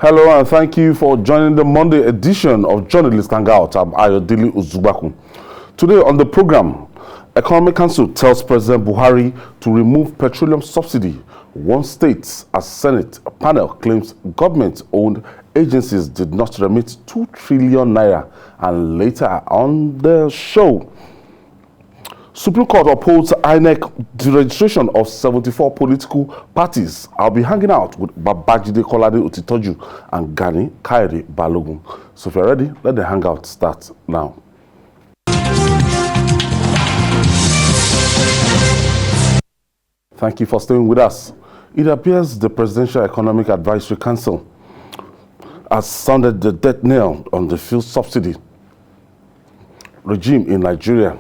Hello and thank you for joining the Monday edition of Journalist Hangout. I'm Ayodele Uzubaku. Today on the program, Economic Council tells President Buhari to remove petroleum subsidy. One state, as Senate panel claims government-owned agencies did not remit 2 trillion naira. And later on the show, Supreme Court upholds INEC registration of 74 political parties. I'll be hanging out with Babajide Kolade Otitoju and Gani Kairi Balogun. So if you're ready, let the hangout start now. Thank you for staying with us. It appears the Presidential Economic Advisory Council has sounded the death knell on the fuel subsidy regime in Nigeria.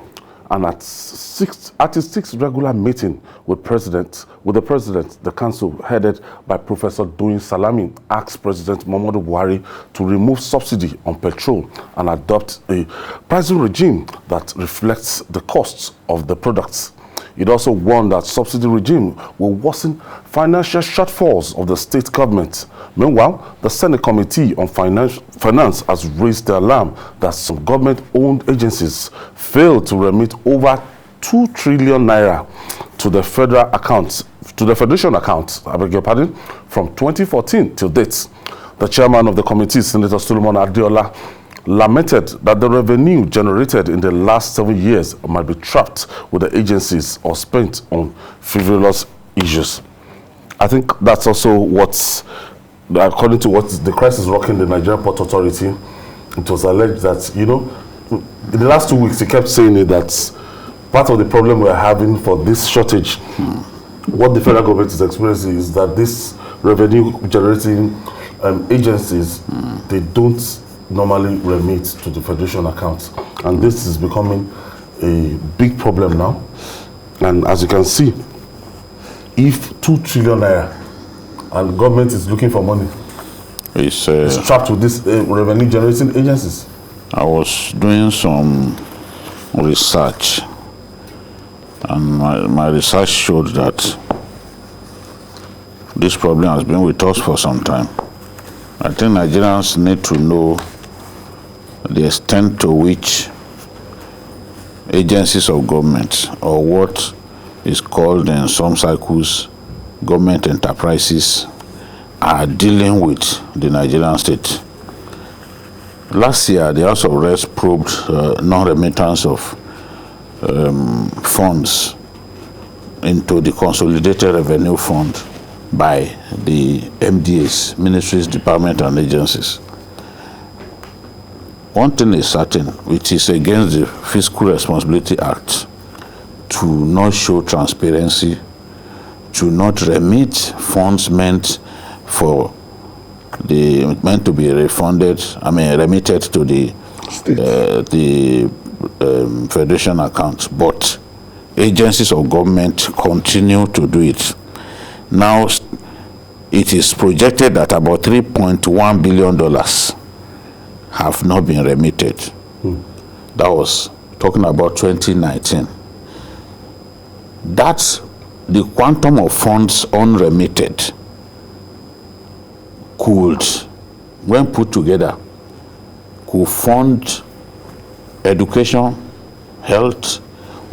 And at its sixth regular meeting with the president, the council headed by Professor Doyin Salami asked President Muhammadu Buhari to remove subsidy on petrol and adopt a pricing regime that reflects the costs of the products. It also warned that subsidy regime will worsen financial shortfalls of the state government. Meanwhile, the Senate Committee on Finance has raised the alarm that some government-owned agencies failed to remit over 2 trillion naira to the Federation account, I beg your pardon, from 2014 till date. The chairman of the committee, Senator Solomon Adeola, lamented that the revenue generated in the last 7 years might be trapped with the agencies or spent on frivolous issues. I think that's also what's, according to what the crisis rocking the Nigerian Port Authority, it was alleged that, in the last 2 weeks, he kept saying it, that part of the problem we're having for this shortage, what the federal government is experiencing is that this revenue generating agencies, they don't normally remit to the Federation account, and this is becoming a big problem now. And as you can see, if 2 trillion naira and government is looking for money, it's trapped with these revenue generating agencies. I was doing some research, and my research showed that this problem has been with us for some time. I think Nigerians need to know the extent to which agencies of government, or what is called in some circles government enterprises, are dealing with the Nigerian state. Last year, the House of Reps probed non-remittance of funds into the Consolidated Revenue Fund by the MDAs, ministries, departments, and agencies. One thing is certain, which is against the Fiscal Responsibility Act, to not show transparency, to not remit funds meant to be remitted to the Federation account, but agencies of government continue to do it. Now, it is projected that about $3.1 billion have not been remitted. That was talking about 2019. That's the quantum of funds unremitted could, when put together, could fund education, health,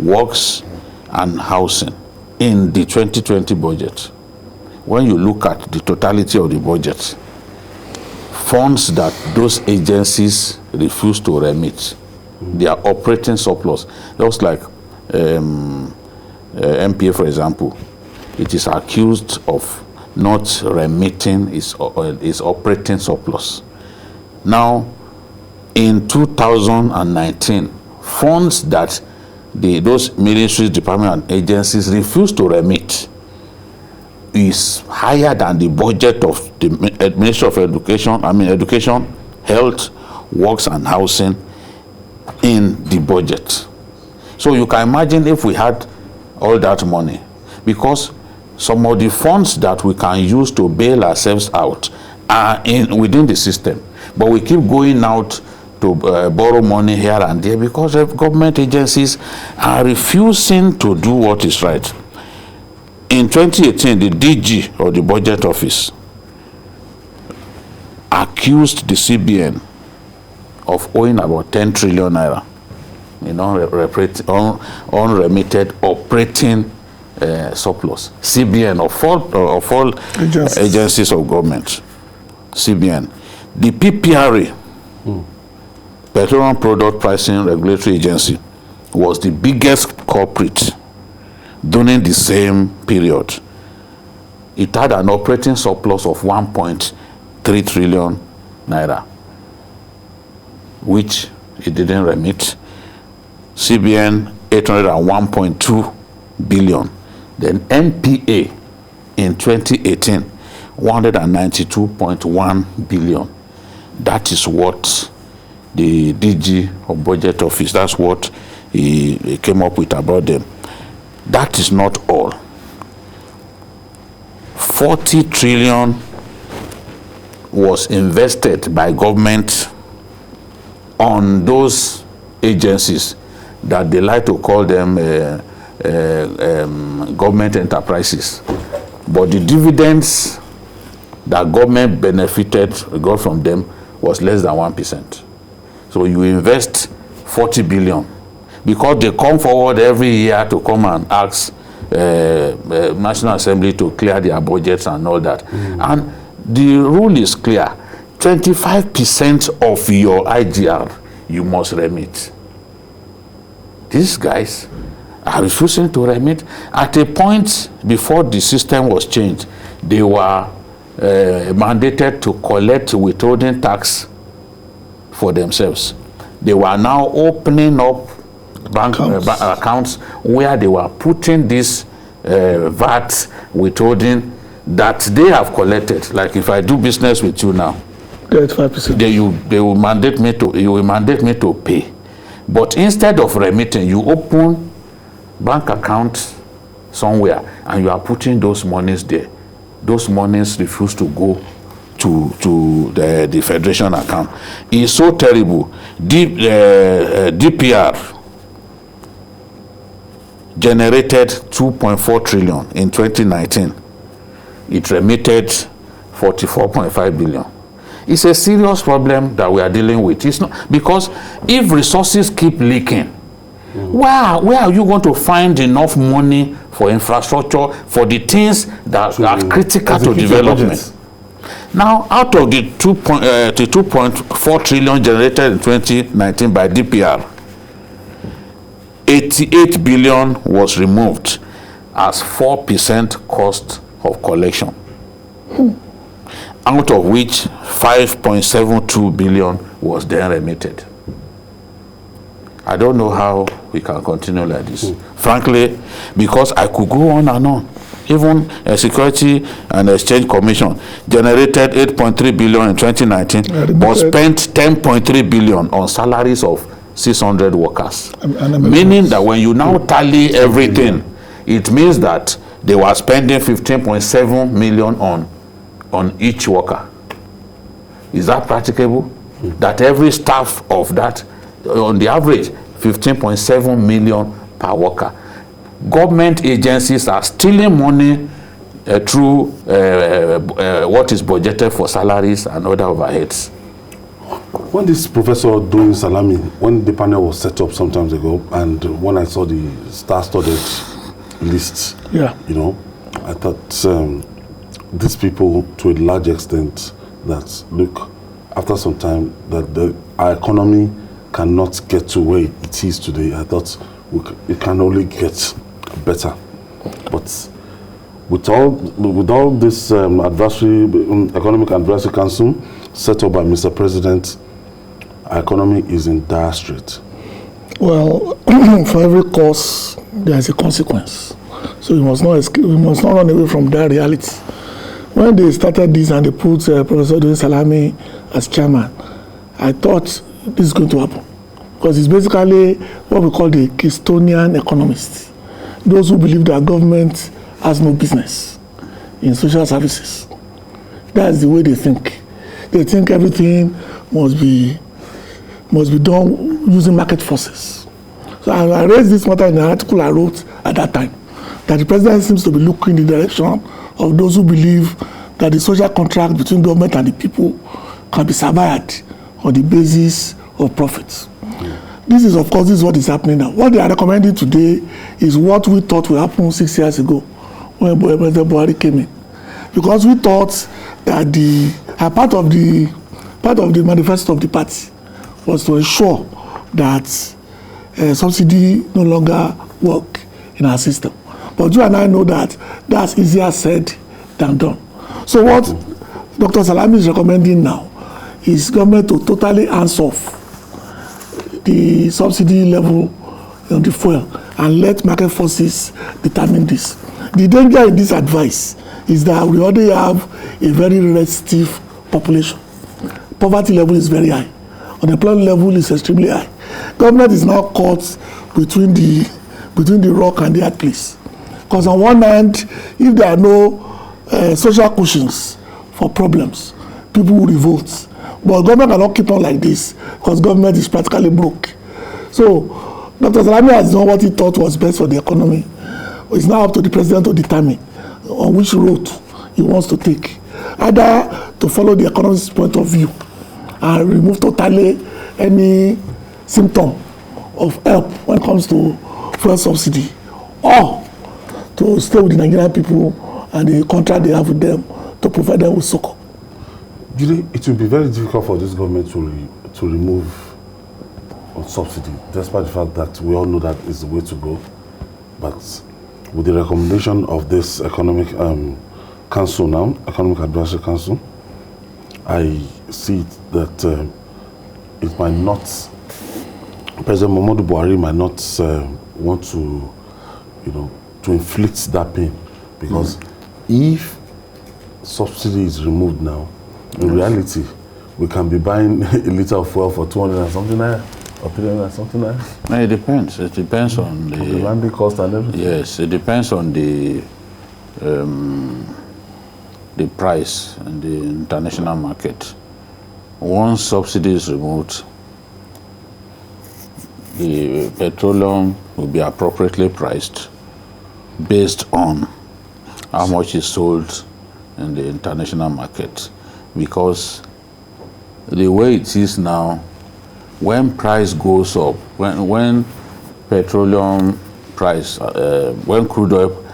works, and housing in the 2020 budget. When you look at the totality of the budget, funds that those agencies refuse to remit, their operating surplus, just like MPA, for example, it is accused of not remitting its operating surplus. Now, in 2019, funds that those ministries, departments, and agencies refuse to remit is higher than the budget of the Ministry of Education, Education, Health, Works, and Housing in the budget. So you can imagine if we had all that money, because some of the funds that we can use to bail ourselves out are within the system, but we keep going out to borrow money here and there because government agencies are refusing to do what is right. In 2018, the DG, or the Budget Office, accused the CBN of owing about 10 trillion naira in unremitted operating surplus. CBN of all agencies of government. CBN. The PPRA, Petroleum Product Pricing Regulatory Agency, was the biggest culprit during the same period. It had an operating surplus of 1.3 trillion naira, which it didn't remit. CBN 801.2 billion. Then NPA in 2018, 192.1 billion. That is what the DG of Budget Office, that's what he came up with about them. That is not all. 40 trillion was invested by government on those agencies that they like to call them government enterprises. But the dividends that government got from them was less than 1%. So you invest 40 billion because they come forward every year to come and ask National Assembly to clear their budgets and all that. And the rule is clear. 25% of your IGR you must remit. These guys are refusing to remit. At a point before the system was changed, they were mandated to collect withholding tax for themselves. They were now opening up bank accounts where they were putting this VAT withholding that they have collected. Like if I do business with you now, 35%. They will mandate me to pay. But instead of remitting, you open bank account somewhere and you are putting those monies there. Those monies refuse to go to the federation account. It's so terrible. DPR generated 2.4 trillion in 2019. It remitted 44.5 billion. It's a serious problem that we are dealing with. It's not because if resources keep leaking, where are you going to find enough money for infrastructure, for the things that are critical to development? Now, out of the 2.4 trillion generated in 2019 by DPR, 88 billion was removed as 4% cost of collection, out of which 5.72 billion was then remitted. I don't know how we can continue like this. Frankly, because I could go on and on. Even a Security and Exchange Commission generated 8.3 billion in 2019, but spent 10.3 billion on salaries of 600 workers. Meaning that when you now tally everything, it means that they were spending 15.7 million on each worker. Is that practicable? That every staff of that, on the average, 15.7 million per worker. Government agencies are stealing money through what is budgeted for salaries and other overheads. When this professor doing salami, when the panel was set up some time ago, and when I saw the star-studded list, you know, I thought these people, to a large extent, that look, after some time, that our economy cannot get to where it is today. I thought it can only get better. But with all this economic advisory council set up by Mr. President, our economy is in dire strait. Well, for every cause, there is a consequence. So we must not run away from that reality. When they started this and they put Professor Doyin Salami as chairman, I thought this is going to happen. Because it's basically what we call the Keystonian economists. Those who believe that government has no business in social services. That's the way they think. They think everything must be done using market forces. So I raised this matter in an article I wrote at that time, that the president seems to be looking in the direction of those who believe that the social contract between government and the people can be survived on the basis of profits. This is, of course, this is what is happening now. What they are recommending today is what we thought would happen 6 years ago when President Buhari came in, because we thought that part of the manifesto of the party was to ensure that subsidy no longer work in our system. But you and I know that that's easier said than done. So what Dr. Salami is recommending now is government to totally hands off the subsidy level on the fuel and let market forces determine this. The danger in this advice is that we already have a very restive population. Poverty level is very high. Unemployment level is extremely high. Government is now caught between the rock and the hard place. Because on one hand, if there are no social cushions for problems, people will revolt. But government cannot keep on like this because government is practically broke. So Dr. Salami has done what he thought was best for the economy. It's now up to the president to determine on which route he wants to take. Either to follow the economist's point of view and remove totally any symptom of help when it comes to fuel subsidy, or to stay with the Nigerian people and the contract they have with them to provide them with succor. It will be very difficult for this government to remove subsidy, despite the fact that we all know that is the way to go. But with the recommendation of this economic council now, Economic Advisory Council, I see that it might not, President Muhammadu Buhari might not want to, to inflict that pain, because if subsidy is removed now, in reality, we can be buying a liter of fuel for 200 and something naira, or 300 and something naira. No, it depends. It depends on the landing cost and everything. Yes, it depends on the price in the international market. Once subsidy is removed, the petroleum will be appropriately priced based on how much is sold in the international market. Because the way it is now, when price goes up, when petroleum price, when crude oil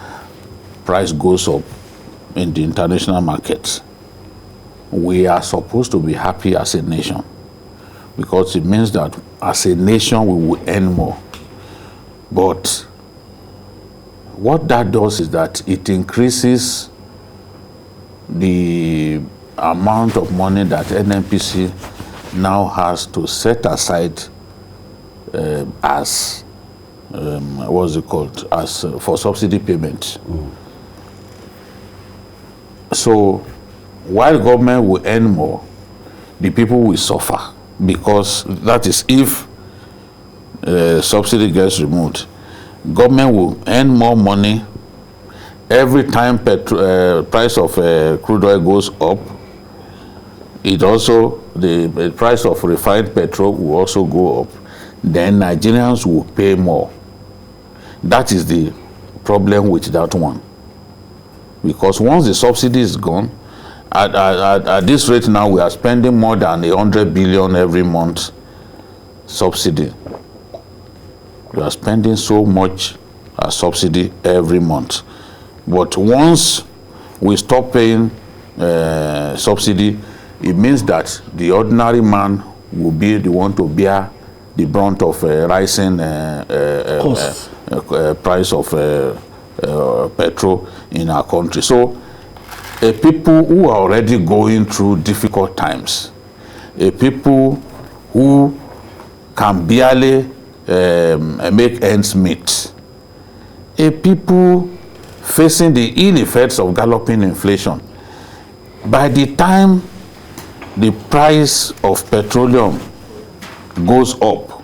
price goes up in the international market, we are supposed to be happy as a nation, because it means that as a nation we will earn more. But what that does is that it increases the amount of money that NNPC now has to set aside as what's it called, as for subsidy payment. So while government will earn more, the people will suffer, because that is if subsidy gets removed. Government will earn more money every time price of crude oil goes up. It also, the price of refined petrol will also go up. Then Nigerians will pay more. That is the problem with that one. Because once the subsidy is gone, at this rate now, we are spending more than 100 billion every month subsidy. We are spending so much subsidy every month. But once we stop paying subsidy, it means that the ordinary man will be the one to bear the brunt of rising price of petrol in our country. So people who are already going through difficult times, people who can barely make ends meet, people facing the ill effects of galloping inflation, by the time the price of petroleum goes up,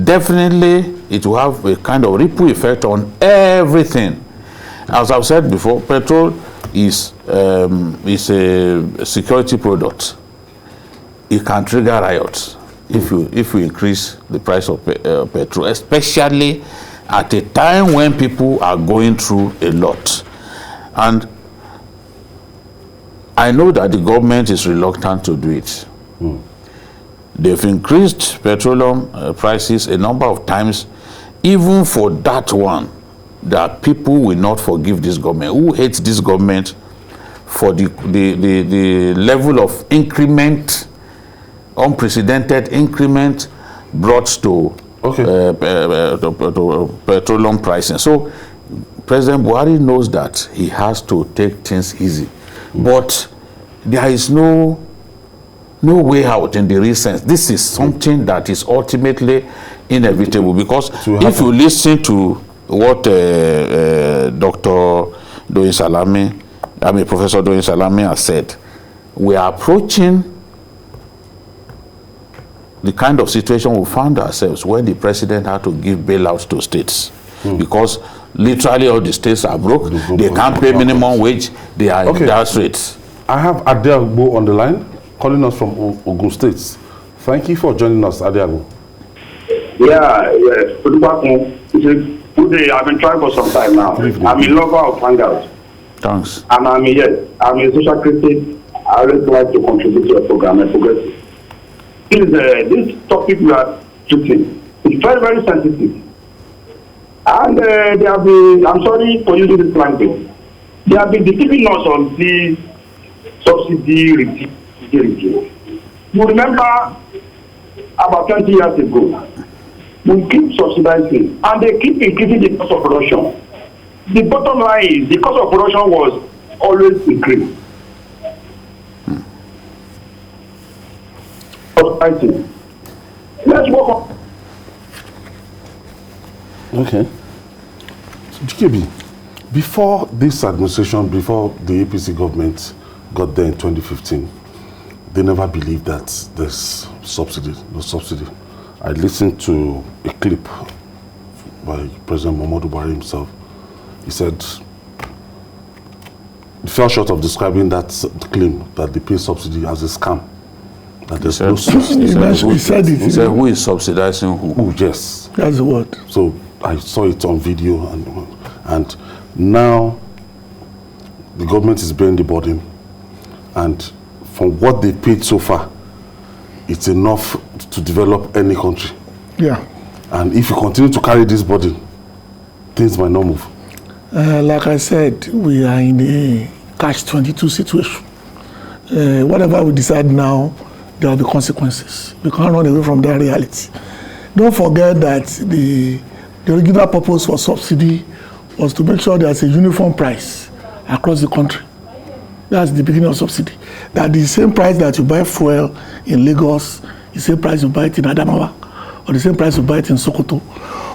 definitely it will have a kind of ripple effect on everything. As I've said before, petrol is a security product. It can trigger riots if you increase the price of petrol, especially at a time when people are going through a lot. And I know that the government is reluctant to do it. They've increased petroleum prices a number of times. Even for that one, that people will not forgive this government. Who hates this government for the level of increment, unprecedented increment brought to petroleum pricing. So President Buhari knows that he has to take things easy. But there is no way out in the real sense. This is something that is ultimately inevitable, because if you listen to what Professor Doyin Salami has said, we are approaching the kind of situation we found ourselves when the president had to give bailouts to states, because literally all the states are broke. They can't pay minimum wage. They are in dire straits. I have Adeagbo on the line, calling us from Ogun State. Thank you for joining us, Adeagbo. Yeah, good day. I've been trying for some time now. I'm a lover of Hangout. Thanks. And I'm a social critic. I always like to contribute to your program and progress. This topic we are treating is very, very sensitive. And they have been, I'm sorry for using this language, they have been deceiving us on the subsidy regime. You remember about 20 years ago, we keep subsidizing and they keep increasing the cost of production. The bottom line is the cost of production was always increased. Let's work on. Okay. So, GKB, before this administration, before the APC government got there in 2015, they never believed that there's subsidy, no subsidy. I listened to a clip by President Muhammadu Buhari himself. He said, he fell short of describing that claim that they pay subsidy as a scam. That there's no subsidy. He said, who is subsidizing who? Who, yes. That's the word. So I saw it on video, and now the government is bearing the burden, and from what they paid so far, it's enough to develop any country. Yeah. And if you continue to carry this burden, things might not move. Like I said, we are in a catch-22 situation. Whatever we decide now, there will be consequences. We can't run away from that reality. Don't forget that the original purpose for subsidy was to make sure there's a uniform price across the country. That's the beginning of subsidy. That the same price that you buy fuel in Lagos, the same price you buy it in Adamawa, or the same price you buy it in Sokoto.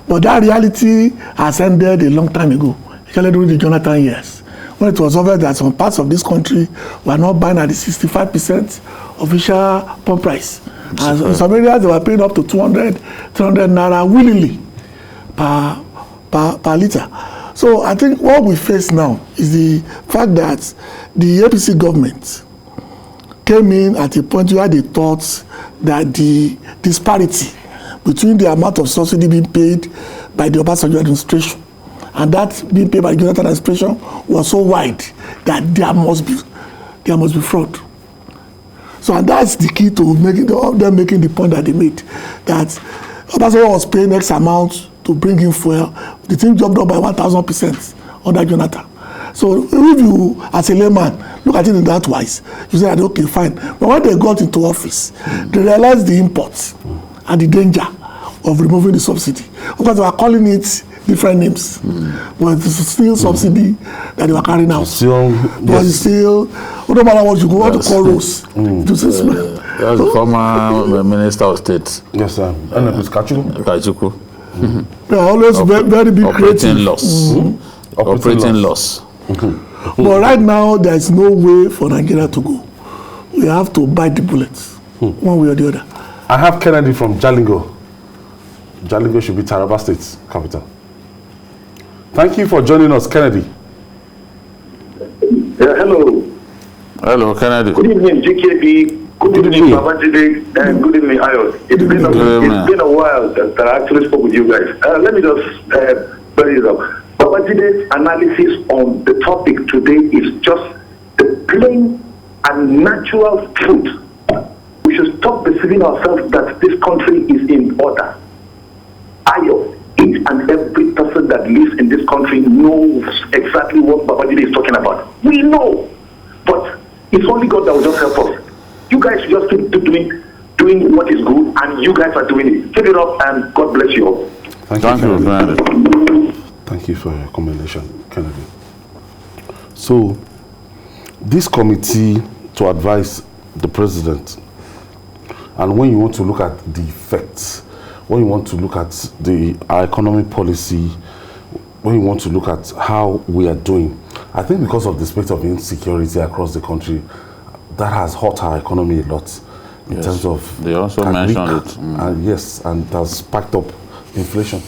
But that reality has ended a long time ago, especially during the Jonathan years, when it was obvious that some parts of this country were not buying at the 65% official pump price. And in some areas, they were paying up to 200 naira willingly per liter. So I think what we face now is the fact that the APC government came in at a point where they thought that the disparity between the amount of subsidy being paid by the Obasanjo administration and that being paid by the Jonathan administration was so wide that there must be fraud. So, and that's the key to making the point that they made, that Obasanjo was paying X amount to bring in fuel. The thing jumped up by 1,000% under Jonathan. So if you, as a layman, look at it in that wise, you say, okay, fine. But when they got into office, they realized the imports and the danger of removing the subsidy. Because they were calling it different names. But it's still subsidy that they were carrying out. But it's still, no matter what you want to call those. That's the former Minister of State. Yes, sir. And it's Kachuku. They are always very big creative. Operating loss. But right now, there is no way for Nigeria to go. We have to bite the bullets, one way or the other. I have Kennedy from Jalingo. Jalingo should be Taraba State's capital. Thank you for joining us, Kennedy. Hello. Hello, Kennedy. Good evening, GKB. Good evening, Babajide, and good evening, Ayos. It's been a while that I actually spoke with you guys. Let me just bury it up. Babajide's analysis on the topic today is just the plain and natural truth. We should stop deceiving ourselves that this country is in order. Each and every person that lives in this country knows exactly what Babajide is talking about. We know, but it's only God that will just help us. You guys should just keep doing what is good, and you guys are doing it. Keep it up, and God bless you all. Thank you. Thank you for your commendation, Kennedy. So, this committee to advise the president, and when you want to look at the effects, when you want to look at our economic policy, when you want to look at how we are doing, I think because of the spate of insecurity across the country, that has hurt our economy a lot in terms of... They also mentioned it. Yes, and it has spiked up inflation.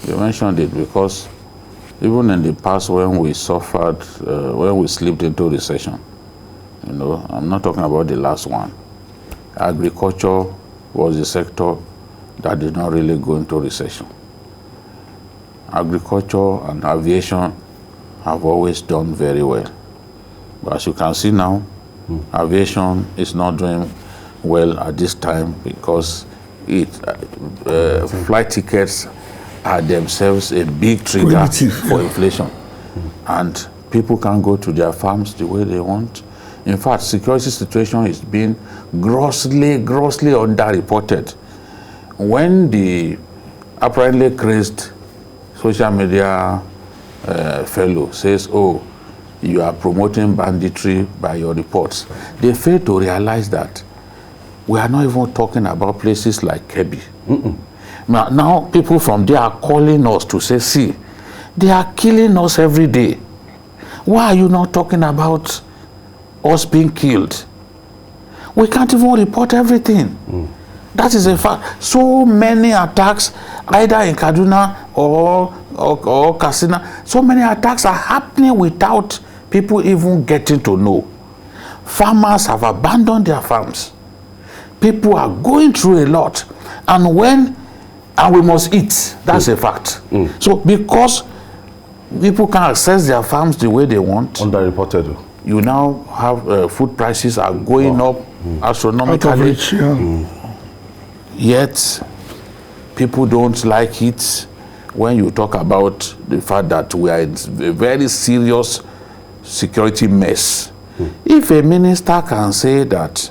You mentioned it because even in the past when we suffered, when we slipped into recession, you know, I'm not talking about the last one. Agriculture was the sector that did not really go into recession. Agriculture and aviation have always done very well. But as you can see now, aviation is not doing well at this time because flight tickets are themselves a big trigger for inflation. And people can't go to their farms the way they want. In fact, security situation is being grossly underreported. When the apparently crazed social media fellow says, oh, you are promoting banditry by your reports, they fail to realize that we are not even talking about places like Kebbi. Now people from there are calling us to say, see, they are killing us every day. Why are you not talking about us being killed? We can't even report everything. That is a fact. So many attacks, either in Kaduna or Katsina, so many attacks are happening without people even getting to know. Farmers have abandoned their farms. People are going through a lot. And we must eat. That's a fact. So because people can access their farms the way they want, underreported. You now have food prices are going up astronomically. Out of reach, yeah. Yet, people don't like it when you talk about the fact that we are in a very serious security mess. If a minister can say that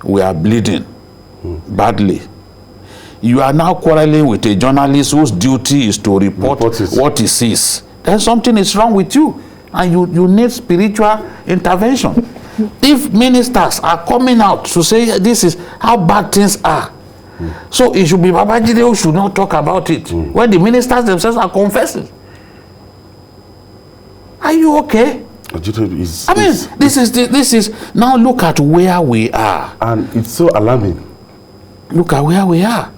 we are bleeding badly, you are now quarreling with a journalist whose duty is to report what he sees, then something is wrong with you, and you need spiritual intervention. If ministers are coming out to say this is how bad things are, so it should be Babajide who should not talk about it when the ministers themselves are confessing. Are you okay? This is now look at where we are. And it's so alarming. Look at where we are.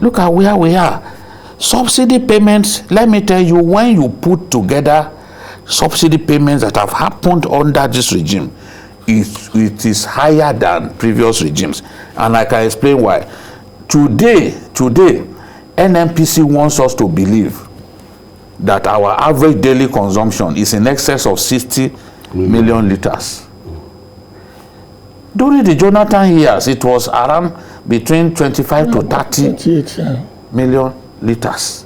Look at where we are. Subsidy payments, let me tell you, when you put together subsidy payments that have happened under this regime, it is higher than previous regimes. And I can explain why. Today, NNPC wants us to believe that our average daily consumption is in excess of 60 million liters. During the Jonathan years, it was around between 25 to 30 million liters.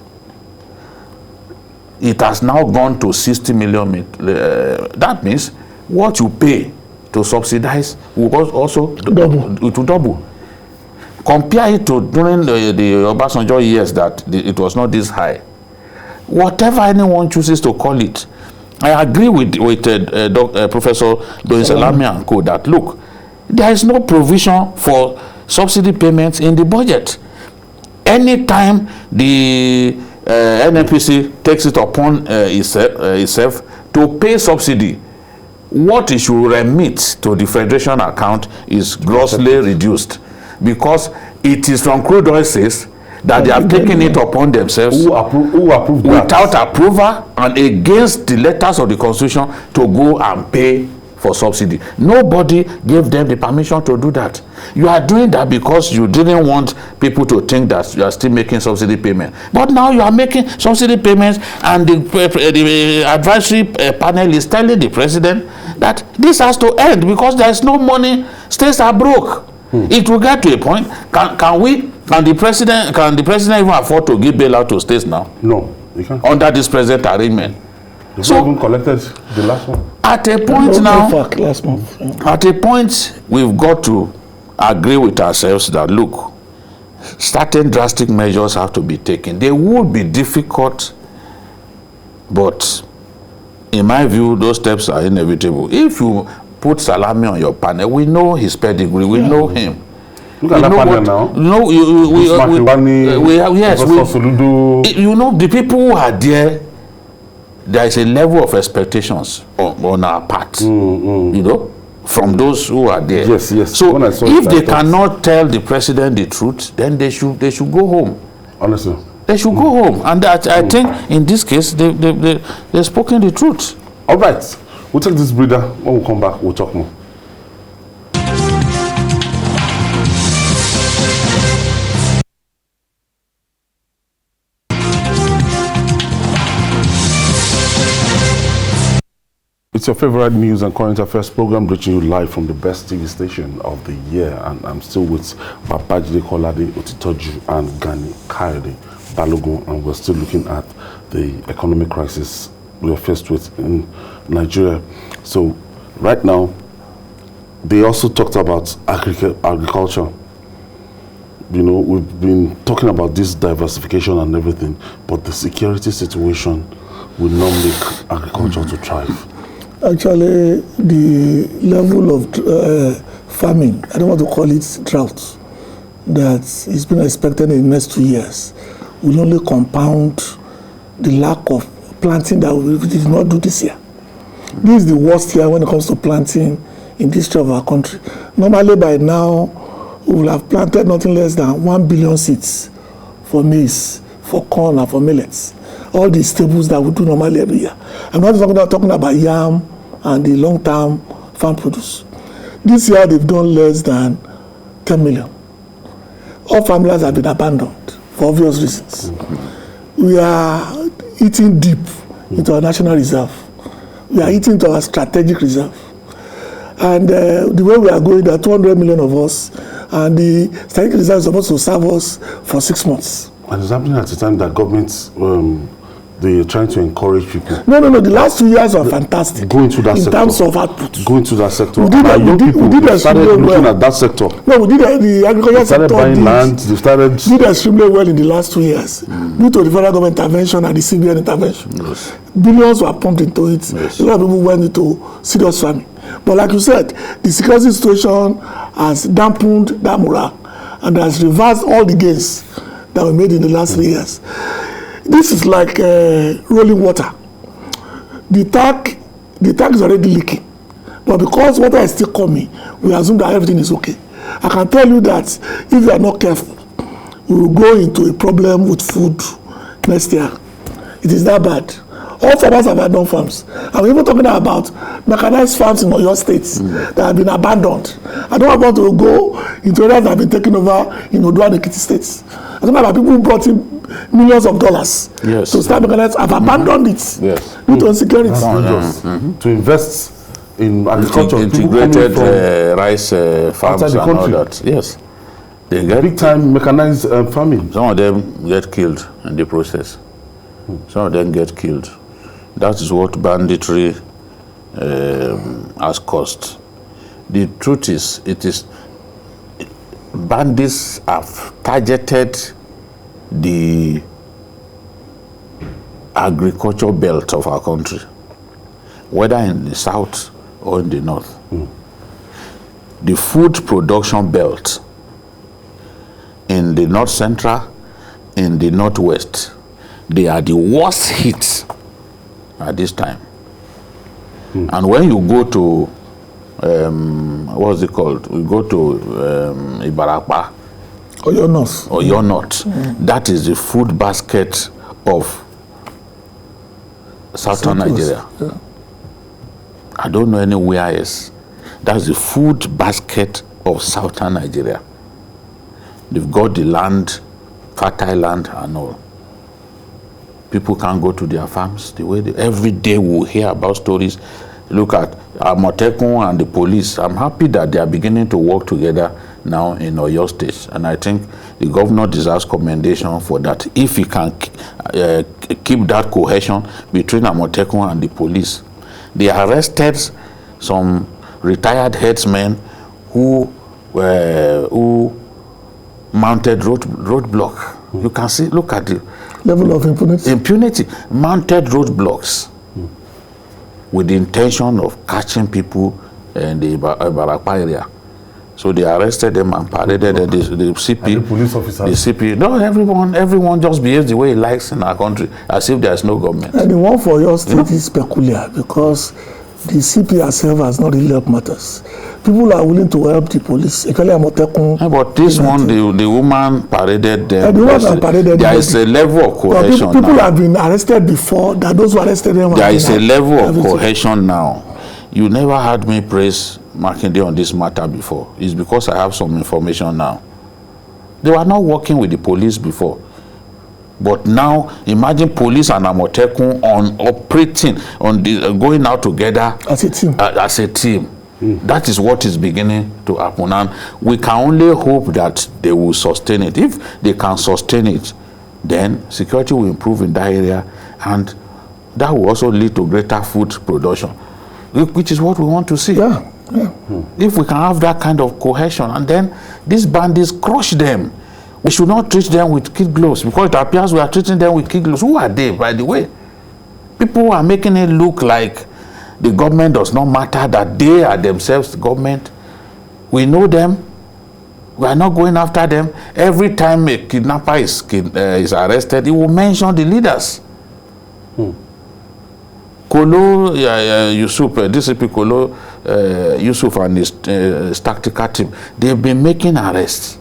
It has now gone to 60 million. That means what you pay to subsidize will also double. Compare it to during the Obasanjo years that it was not this high. Whatever anyone chooses to call it, I agree with Professor Doyin Salami and co. that look, there is no provision for subsidy payments in the budget. Anytime the NNPC takes it upon itself to pay subsidy, what it should remit to the Federation account is grossly reduced, because it is from crude oil sales that they have taken it upon themselves who approved without approval and against the letters of the Constitution to go and pay for subsidy. Nobody gave them the permission to do that. You are doing that because you didn't want people to think that you are still making subsidy payment. But now you are making subsidy payments, and the advisory panel is telling the president that this has to end because there is no money, states are broke. It will get to a point. Can the president even afford to give bailout to states now? No, you can't. Under this present arrangement. So even collected the last one. At a point now, last month. Yeah. at a point, we've got to agree with ourselves that look, certain drastic measures have to be taken. They would be difficult, but in my view, those steps are inevitable. If you put Salami on your panel, we know his pedigree, we know him. Look at that panel now. No, yes, you know, the people who are there, there is a level of expectations on our part, you know, from those who are there. Yes, yes. So if they cannot tell the president the truth, then they should go home. Honestly. They should go home. And I think in this case, they've spoken the truth. All right. We'll take this breather. When we come back, we'll talk more. It's your favorite news and current affairs program, reaching you live from the best TV station of the year. And I'm still with Babajide Kolade Otitoju and Gani Kayode Balogun, and we're still looking at the economic crisis we are faced with in Nigeria. So right now, they also talked about agriculture. You know, we've been talking about this diversification and everything, but the security situation will not make agriculture to thrive. Actually, the level of farming, I don't want to call it drought, that is being expected in the next 2 years will only compound the lack of planting that we did not do this year. This is the worst year when it comes to planting in the history of our country. Normally by now, we will have planted nothing less than 1 billion seeds for maize, for corn, and for millets. All the staples that we do normally every year. I'm not talking about yam and the long-term farm produce. This year they've done less than 10 million. All farmlands have been abandoned for obvious reasons. We are eating deep into our national reserve. We are eating into our strategic reserve. And the way we are going, there are 200 million of us, and the strategic reserve is supposed to serve us for 6 months. And it's happening at the time that governments, they are trying to encourage people. No. The last 2 years were fantastic. Go into that in sector. In terms of output. Go into that sector. We did started looking at that sector. No, we did the agriculture sector. Started buying land. They started. Did extremely well in the last 2 years due to the federal government intervention and the CBN intervention. Yes. Billions were pumped into it. Yes. A lot of people went into serious farming. But like you said, the security situation has dampened that morale and has reversed all the gains that were made in the last 3 years. This is like rolling water. The tank is already leaking. But because water is still coming, we assume that everything is okay. I can tell you that if we are not careful, we will go into a problem with food next year. It is that bad. All farmers have abandoned farms. I'm even talking about mechanized farms in Oyo states that have been abandoned. I don't want to go into areas that have been taken over in Odo and Ekiti states. I'm talking about people who brought in millions of dollars to start mechanized, have abandoned it due to insecurity. To invest in agriculture, integrated rice farms and all that. Yes. They get big time mechanized farming. Some of them get killed in the process. Some of them get killed. That is what banditry has cost. The truth is, bandits have targeted the agriculture belt of our country, whether in the south or in the north. The food production belt in the north central, in the northwest, they are the worst hit at this time. And when you go to what's it called? We go to Ibarapa or your north. That is the food basket of southern Nigeria. Yeah. I don't know anywhere else. That's the food basket of southern Nigeria. They've got the land, fertile land and all. People can't go to their farms the way every day we'll hear about stories. Look at Amotekun and the police. I'm happy that they are beginning to work together. now in Oyo State. And I think the governor deserves commendation for that. If he can keep that cohesion between Amotekun and the police. They arrested some retired headsmen who mounted roadblock. You can see, look at the level of impunity. Impunity, mounted roadblocks with the intention of catching people in the Ibarapa area. So they arrested them and paraded the CP. And the police officers. The CP. No, everyone just behaves the way he likes in our country, as if there is no government. And the one for your state is peculiar because the CP herself has not really helped matters. People are willing to help the police, especially Amotekun. Yeah, but this one, the woman paraded them. There is a level of cohesion. People have been arrested before. That those who arrested them. There is a level of cohesion now. You never heard me praise Makinde on this matter before. It's because I have some information now. They were not working with the police before. But now, imagine police and Amotekun on operating, on the, going out together as a team. That is what is beginning to happen. And we can only hope that they will sustain it. If they can sustain it, then security will improve in that area. And that will also lead to greater food production, which is what we want to see. Yeah. If we can have that kind of cohesion, and then these bandits crush them. We should not treat them with kid gloves, because it appears we are treating them with kid gloves. Who are they, by the way? People are making it look like the government does not matter, that they are themselves the government. We know them. We are not going after them. Every time a kidnapper is arrested, he will mention the leaders. Kolo Yusuf, DCP Kolo Yusuf and his tactical team, they've been making arrests.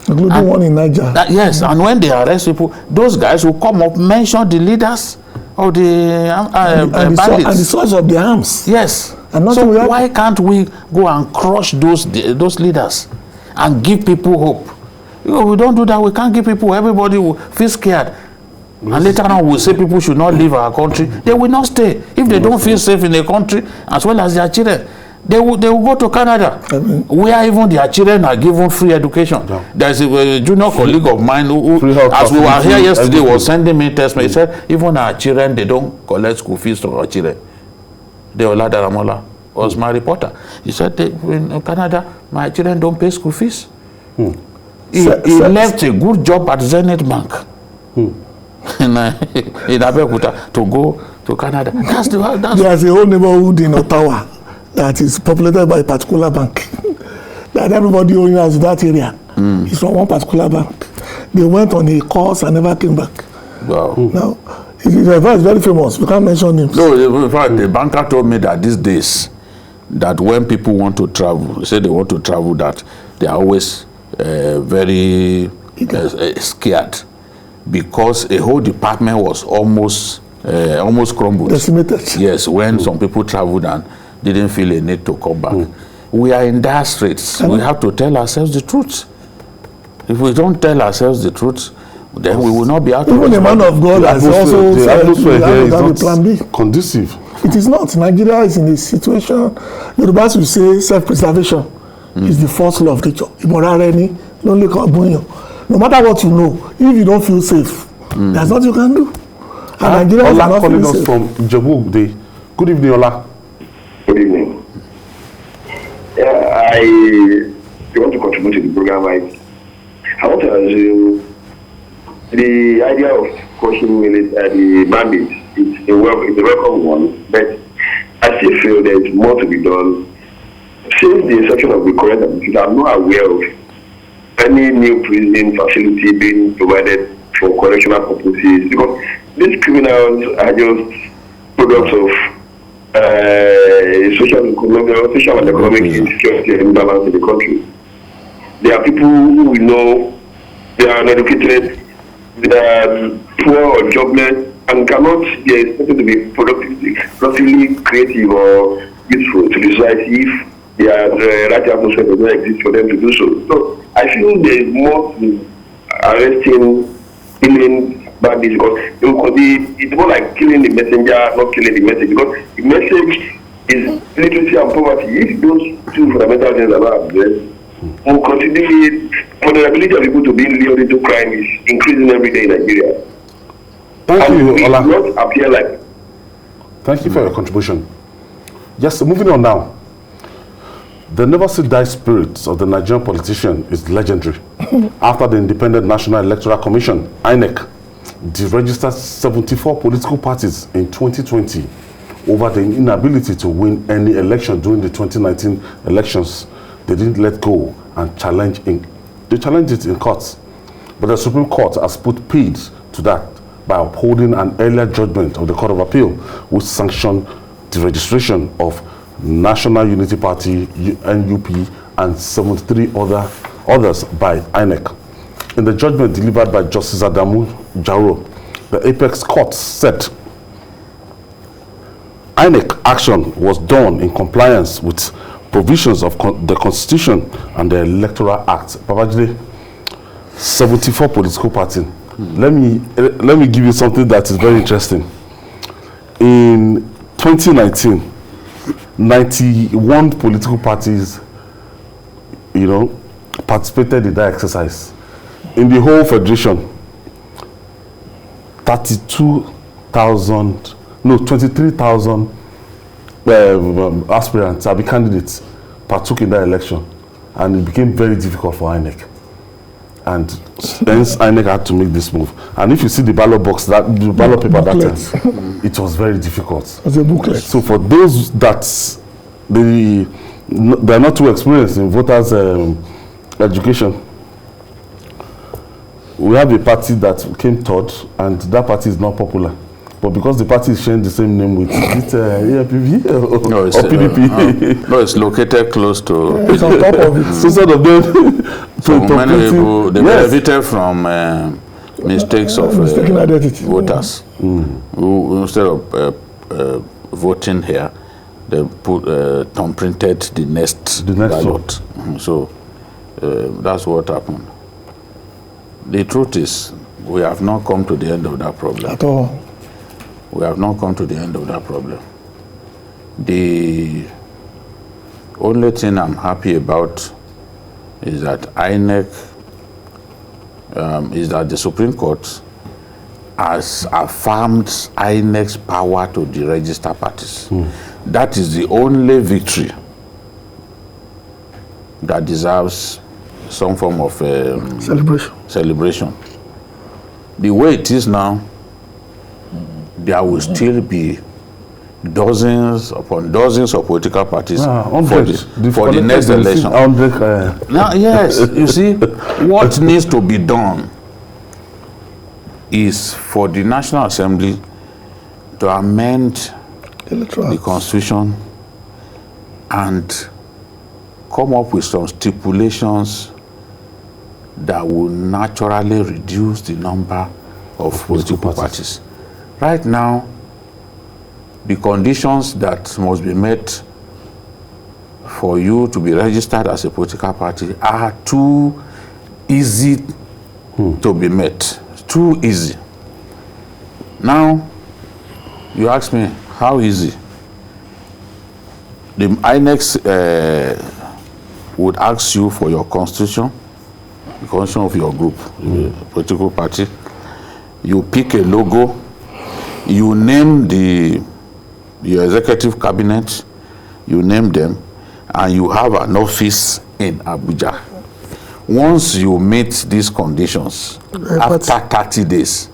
Including one in Niger. Yes, and when they arrest people, those guys will come up, mention the leaders of the bandits. And the source of the arms. Yes. And so why can't we go and crush those leaders and give people hope? If we don't do that, we can't give people, everybody will feel scared. And later on, we'll say people should not leave our country. They will not stay. If they don't feel safe in the country, as well as their children, they will go to Canada, where even their children are given free education. Yeah. There's a junior colleague of mine who as we were here yesterday, was sending me text message. He said, even our children, they don't collect school fees from our children. Deola Daramola was my reporter. He said, in Canada, my children don't pay school fees. He left a good job at Zenith Bank in Abeokuta to go to Canada. There's a whole neighborhood in Ottawa that is populated by a particular bank. That everybody who knows that area is from one particular bank. They went on a course and never came back. Wow. Now, it's very famous. We can't mention names. No, in fact, the banker told me that these days, that when people want to travel, they say they want to travel, that they are always very scared, because a whole department was almost crumbled. Decimated. Yes, when some people traveled and didn't feel a need to come back. We are in dire straits. We have to tell ourselves the truth. If we don't tell ourselves the truth, then we will not be out of Even the man of God has also the atmosphere here is plan B. Conducive. It is not. Nigeria is in a situation, Yorubas will say self-preservation is the first law of nature. No matter what you know, if you don't feel safe, there's nothing you can do. And Nigeria is not calling us from Ijebu. Good evening, Ola. Good evening. Yeah, I want to contribute to the program. I want to assume the idea of crushing the bandits is a welcome one, but I still feel there is more to be done. Since the inception of the current administration, I'm not aware of any new prison facility being provided for correctional purposes, because these criminals are just products of social and economic insecurity and imbalance in the country. There are people who we know they are uneducated, they are poor or jobless, and cannot be expected to be productively creative or useful to the society if their right atmosphere does not exist for them to do so. So I feel there is more to arresting, killing bandits, because it's more like killing the messenger, not killing the message, because the message is literacy and poverty. If those two fundamental things are not addressed, will continue. Vulnerability of people to being lured into crime is increasing every day in Nigeria. Thank you, it Ola. will not appear like. Thank you for your contribution. Yes, moving on now. The never say die spirit of the Nigerian politician is legendary. After the Independent National Electoral Commission, INEC, deregistered 74 political parties in 2020 over the inability to win any election during the 2019 elections. They didn't let go and they challenged it in courts. But the Supreme Court has put paid to that by upholding an earlier judgment of the Court of Appeal, which sanctioned the registration of National Unity Party, NUP, and 73 others by INEC. In the judgment delivered by Justice Adamu Jaro, the Apex Court said INEC action was done in compliance with provisions of the Constitution and the Electoral Act. Babajide, 74 political parties. Let me give you something that is very interesting. In 2019, 91 political parties, participated in that exercise. In the whole federation, 23,000 aspirants, candidates, partook in that election, and it became very difficult for INEC. And hence INEC had to make this move. And if you see the ballot box, the ballot paper that time, it was very difficult. As a booklet. So for those that they are not too experienced in voters' education, we have a party that came third, and that party is not popular. But because the party is sharing the same name with APV or PDP. No, it's located close to. It's on top of it. So sort of them. So many people, they benefited from mistakes of mistaken identity. voters. Who, instead of voting here, they put thumb-printed the next ballot. So that's what happened. The truth is, we have not come to the end of that problem. At all. We have not come to the end of that problem. The only thing I'm happy about is that INEC, is that the Supreme Court has affirmed INEC's power to deregister parties. That is the only victory that deserves some form of celebration. The way it is now, there will still be dozens upon dozens of political parties for the next election. Now, yes, you see, what needs to be done is for the National Assembly to amend the Constitution and come up with some stipulations that will naturally reduce the number of political parties. Right now, the conditions that must be met for you to be registered as a political party are too easy to be met. Too easy. Now, you ask me, how easy? The INEC would ask you for your constitution, the constitution of your group, political party. You pick a logo, you name your executive cabinet, you name them, and you have an office in Abuja. Once you meet these conditions, after 30 days,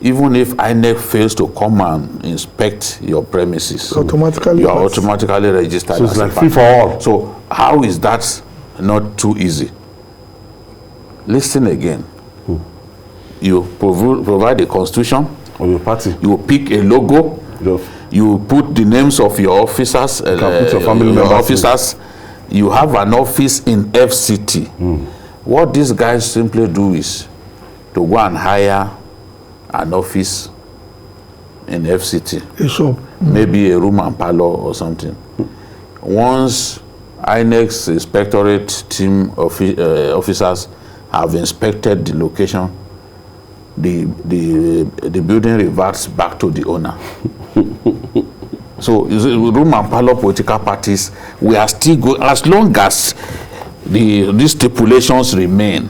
even if INEC fails to come and inspect your premises, you are automatically registered. So it's like free for all. So how is that not too easy? Listen again. You provide a constitution of your party. You pick a logo. You put the names of your officers, put your family members officers. You have an office in FCT. What these guys simply do is to go and hire an office in FCT. A shop. Maybe a room and parlor or something. Once INEC's inspectorate team officers have inspected the location, the building reverts back to the owner. So room and parlor political parties, we are still going as long as these stipulations remain.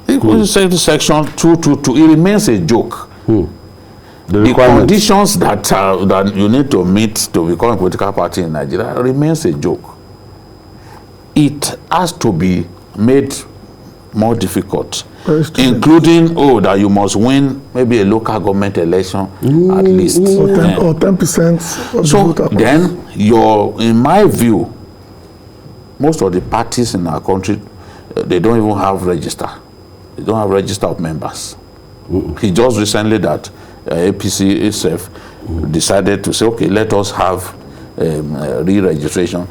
If you say the section 222, it remains a joke. The conditions that you need to meet to become a political party in Nigeria remains a joke. It has to be made more difficult, including that you must win maybe a local government election at least, or 10%. So then, in my view, most of the parties in our country, they don't even have register. They don't have register of members. He just recently that APC itself decided to say, okay, let us have re-registration.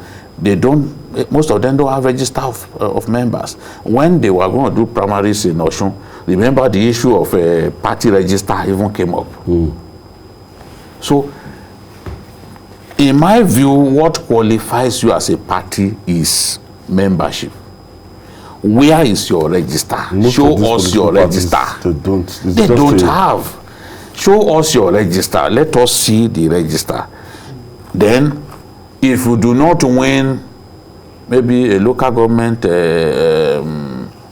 Most of them don't have register of members. When they were going to do primaries in Osun, remember the issue of a party register even came up. So, in my view, what qualifies you as a party is membership. Where is your register? Show us your register. They don't have. Show us your register. Let us see the register. Then, if you do not win maybe a local government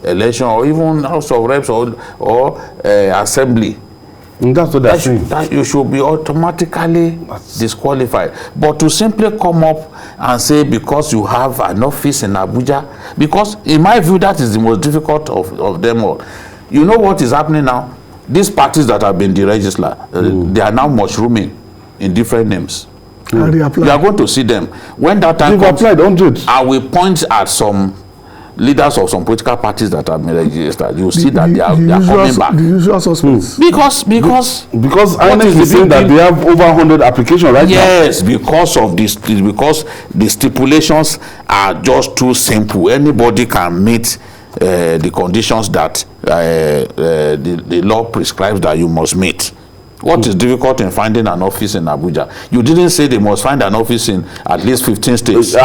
election or even House of Reps or assembly, that's what they're saying. That you should be automatically disqualified. But to simply come up and say because you have an office in Abuja, because in my view that is the most difficult of them all. You know what is happening now? These parties that have been deregistered, they are now mushrooming in different names. You are going to see them. When that time comes, I will point at some leaders of some political parties that have been registered. You see that they are coming back. The usual suspects. Because INEC is saying that they have over 100 applications right now. Yes, because of this, because the stipulations are just too simple. Anybody can meet the conditions that the law prescribes that you must meet. What is difficult in finding an office in Abuja? You didn't say they must find an office in at least 15 states. You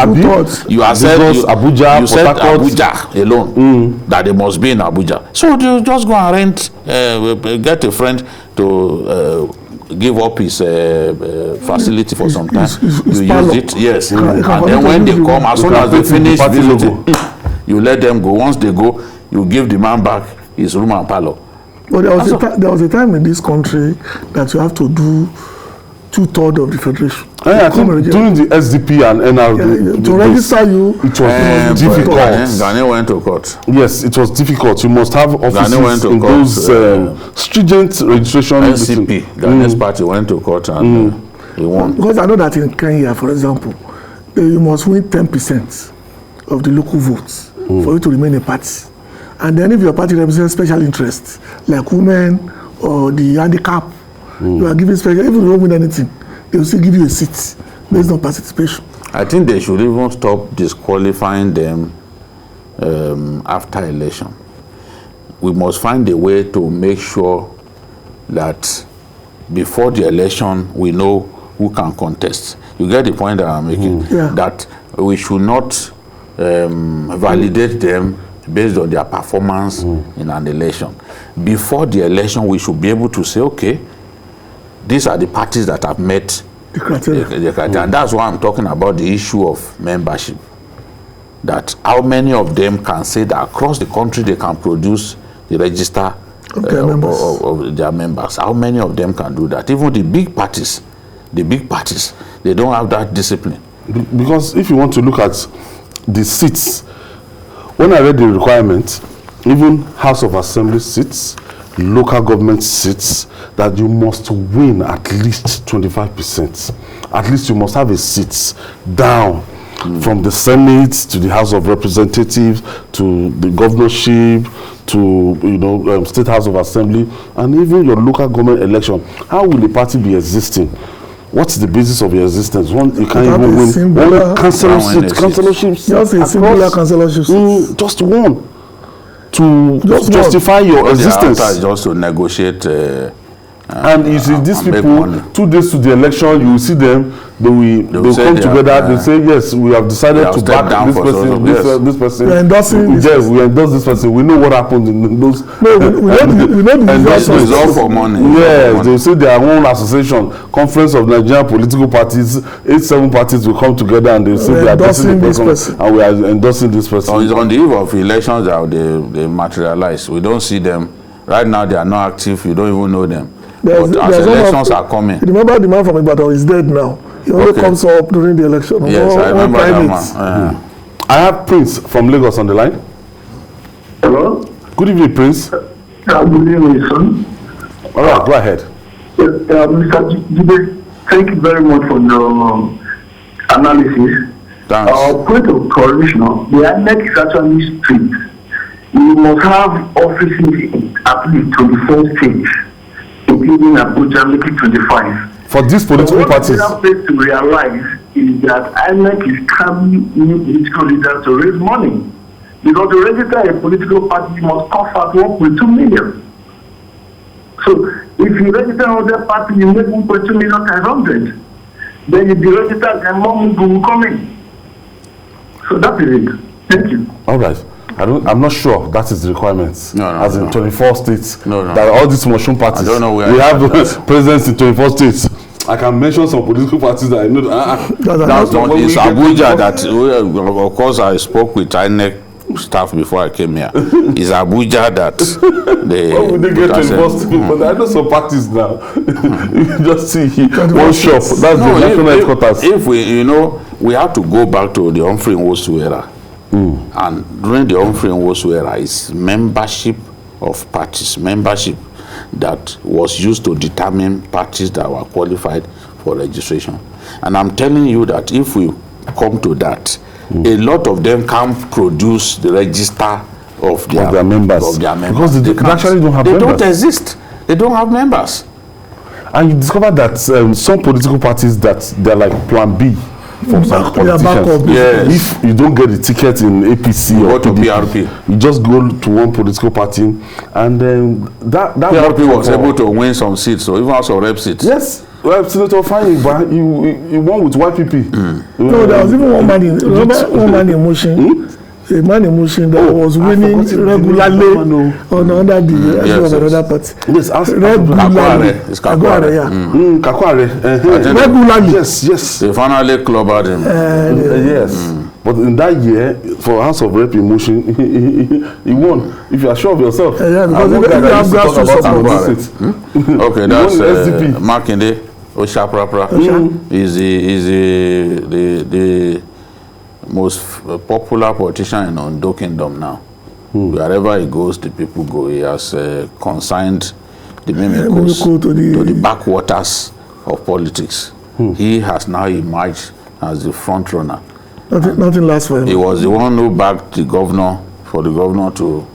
have said Abuja, you said Abuja alone, that they must be in Abuja. So you just go and rent, get a friend to give up his facility for some time. You use it, yes. And then when they come, as soon as they finish visiting, you let them go. Once they go, you give the man back his room and parlor. But there was a time in this country that you have to do 2/3 of the federation. I think during the SDP and NRD, to register you, it was difficult. Ghani went to court. Yes, it was difficult. You must have offices in those stringent registration. NCP, Ghani's party went to court and he won. Because I know that in Kenya, for example, you must win 10% of the local votes for you to remain a party. And then if your party represents special interests, like women or the handicap, you are given special, even if you don't win anything, they will still give you a seat based on participation. I think they should even stop disqualifying them after election. We must find a way to make sure that before the election, we know who can contest. You get the point that I'm making? That we should not validate them based on their performance in an election. Before the election, we should be able to say, okay, these are the parties that have met the criteria. And that's why I'm talking about the issue of membership. That how many of them can say that across the country they can produce the register of their members. How many of them can do that? Even the big parties, they don't have that discipline. Because if you want to look at the seats, when I read the requirements, even House of Assembly seats, local government seats, that you must win at least 25%. At least you must have a seat down from the Senate to the House of Representatives to the governorship to State House of Assembly and even your local government election. How will the party be existing? What's the basis of your existence? One, you can't even win one councillorship. Just a singular councillorship. Just one to justify your existence. Just to negotiate And you see, these make people, money. 2 days to the election, you will see them, they'll say come they together, are, they say, yes, we have decided have to stepped back down this for person, so- this, yes. this person. We're endorsing this Yes, person. we endorse this person. We know what happened in those. No, we know the And results It's of all for money. Yes, they say their own association, Conference of Nigerian Political Parties, 7 parties will come together and they say We're they are getting endorsing the this person, and we are endorsing this person. So it's on the eve of elections that they materialize. We don't see them. Right now, they are not active. You don't even know them. But as elections are coming. Remember the man from Ibadan is dead now. He only Okay. comes up during the election. Yes, I remember that primates. man. I have Prince from Lagos on the line. Hello? Good evening, Prince. Good evening, son. All right, go ahead. Mr. Jibe, thank you very much for your analysis. Thanks. Point of correction, the INEC is actually strict. You must have offices in at least 24 states, including Abuja, making 25. For these political parties, What we have to realize is that INEC is coming new political leaders to raise money. Because to register a political party, you must cost out 1.2 million. So if you register another party, you make 1.2 million times 100. Then you deregister, and more people will come in. So that is it. Thank you. all right. I'm not sure that is the requirements. No, as in 24 states. No. That all these mushroom parties. I don't know where we I have got that. presidents in 24 states. I can mention some political parties that I know. That's not It's what we Abuja get. that, of course, I spoke with INEC staff before I came here. It's Abuja that they. Why would they get that said, 24 states? But I know some parties now. You just see one shop. That's the national headquarters. If we have to go back to the Humphrey Nwosu era. And during the Humphrey Nwosu era, it's membership of parties, membership that was used to determine parties that were qualified for registration. And I'm telling you that if we come to that, a lot of them can't produce the register of their members. Because they can't. actually don't have They members. don't exist. They don't have members. And you discover that some political parties that they're like Plan B for some politicians. Yes. If you don't get the ticket in APC You or go to PDP, PRP. you just go to one political party, and then that PRP was able to win some seats, so even also rep seats. Yes. Well, Senator Fine, but you won with YPP. No, there was even one man in motion. A man in motion that was winning regularly under the Yes, of another party. Yes, Regularly. It's Kakware. Yeah. Kakware. Regularly. Yes. They finally clobbered him. Yes. But in that year, for House of Rep emotion, he won. If you are sure of yourself. Yeah, because if you have grassroots support. Okay, that's Makinde Oshaprapra. Is the most popular politician in Ondo Kingdom now. Wherever he goes, the people go. He has consigned the Mimikos to the backwaters of politics. He has now emerged as the front runner. Nothing lasts forever. He was the one who backed the governor for the governor to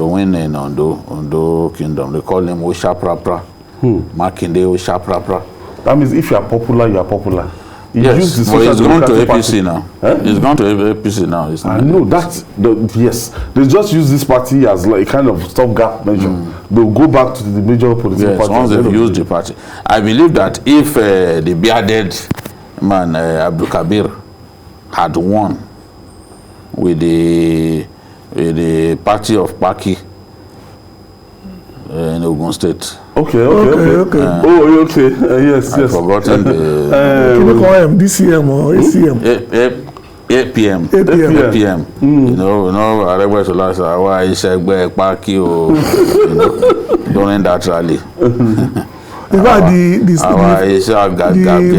win in Ondo Kingdom. They call him Oshaprapra. Makinde Oshaprapra. That means if you are popular, you are popular. Yes, but he's gone to APC now. He's gone to APC now. I know yes. They just use this party as like a kind of stopgap measure. They'll go back to the major political party. Once they've used the party. I believe that if the bearded man Abdul Kabir had won with the party of Paki in Ogun State. Okay. Yes. I've forgotten the Can you call him DCM or ACM? APM. You know, I remember the last hour I said Paki during that rally. In fact, the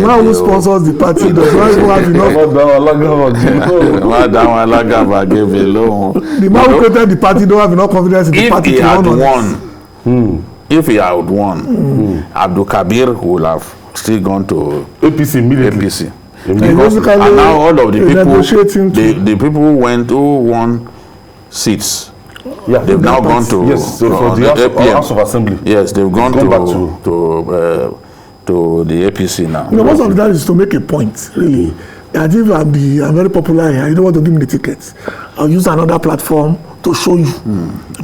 man who sponsors the party does not even have enough. The man who created the party don't have enough confidence in the party. If he had won, Abdul Kabir would have still gone to APC immediately. APC. And now all of the people who won seats. Yeah, they've now gone to for the House of Assembly. Yes, they've gone to the APC now. Most of that is to make a point, really. That if I'm very popular here, you don't want to give me the tickets. I'll use another platform to show you.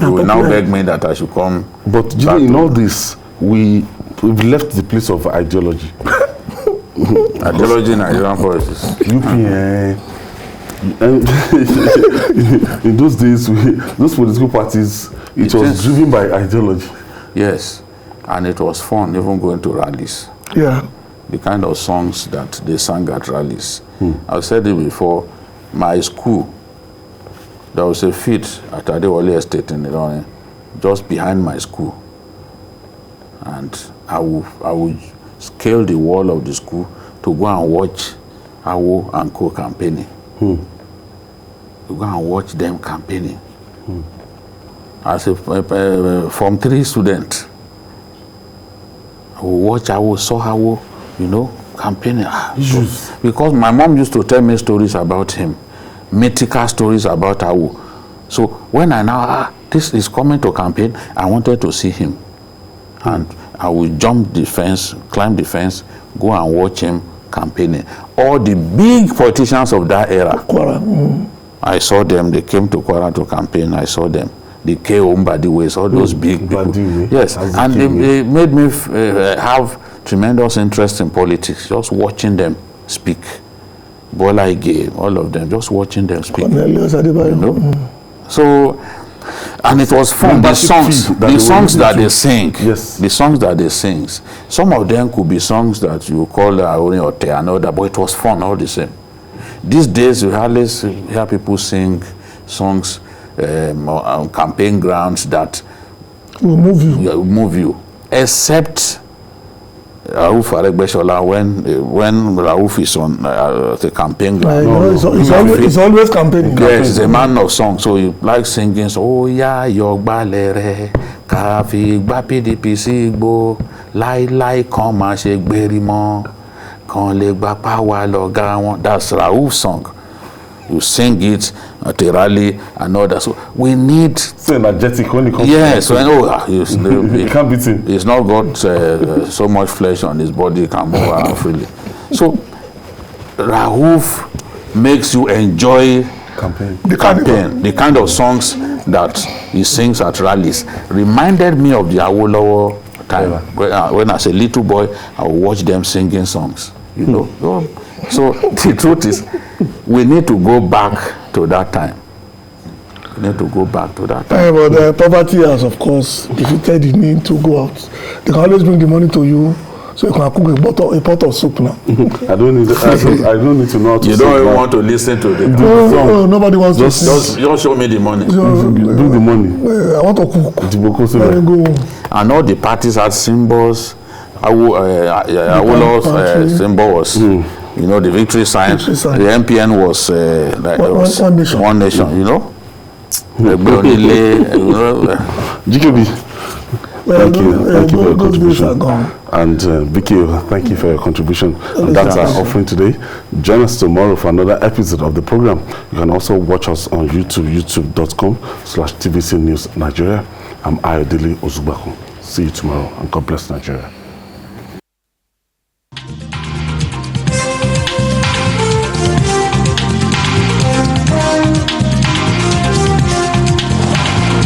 You will now beg me that I should come. But in all this, we've left the place of ideology. Ideology in Nigerian politics. UPN. In those days, those political parties, it was driven by ideology. Yes, and it was fun even going to rallies. Yeah. The kind of songs that they sang at rallies. I've said it before, my school, there was a field at Adewale Estate in Ilorin, just behind my school. And I would scale the wall of the school to go and watch Awo and Co campaigning. To go and watch them campaigning. As a Form 3 student, I would watch Awo, saw Awo, you know, campaigning. Because my mom used to tell me stories about him, mythical stories about Awo. So when I now, this is coming to campaign, I wanted to see him. And I would jump the fence, climb the fence, go and watch him campaigning. All the big politicians of that era, I saw them, they came to Kwara to campaign, I saw them. The K.O. Mbadiwe, all those big people. Yes, and they made me have tremendous interest in politics, just watching them speak. Bola Ige, all of them, just watching them speak. You know? So, and it was fun. The songs that they sing, yes, the songs that they sing. Some of them could be songs that you call Aoni or Te another, but it was fun all the same. These days, you hardly hear people sing songs on campaign grounds that will move you, except Rauf Aregbesola when Rauf is on the campaign ground. It's always campaigning. Yes, he's a man of song, so he likes singing. So, oh yeah, Yogba Lere, Kafi Gba PDP Sigbo, Lai Kan Ma Se Gberimo, Kan Le Gba Power Loga Won. That's Rauf's song. You sing it at a rally and all that. So we need so energetic when it comes. Yes, to he can't beat him. He's not got so much flesh on his body, can move around freely. So Rauf makes you enjoy the kind of songs that he sings at rallies. Reminded me of the Awolowo time when as a little boy I would watch them singing songs. You know. So the truth is, we need to go back to that time. We need to go back to that time. But the poverty has, of course, defeated the need to go out. They can always bring the money to you, so you can cook a pot of soup now. I don't need to know how to You don't even want to listen to the song. Nobody wants to sing. Just show me the money. Bring the money. I want to cook. Let me go. And all the parties had symbols. Awolowo's symbol was, you know, the victory sign. The MPN was one nation, you know. GKB, thank you for your contribution. And Vicky, thank you for your contribution. And that's our offering today. Join us tomorrow for another episode of the program. You can also watch us on YouTube, youtube.com/TVC News Nigeria. I'm Ayodele Ozugbakun. See you tomorrow, and God bless Nigeria.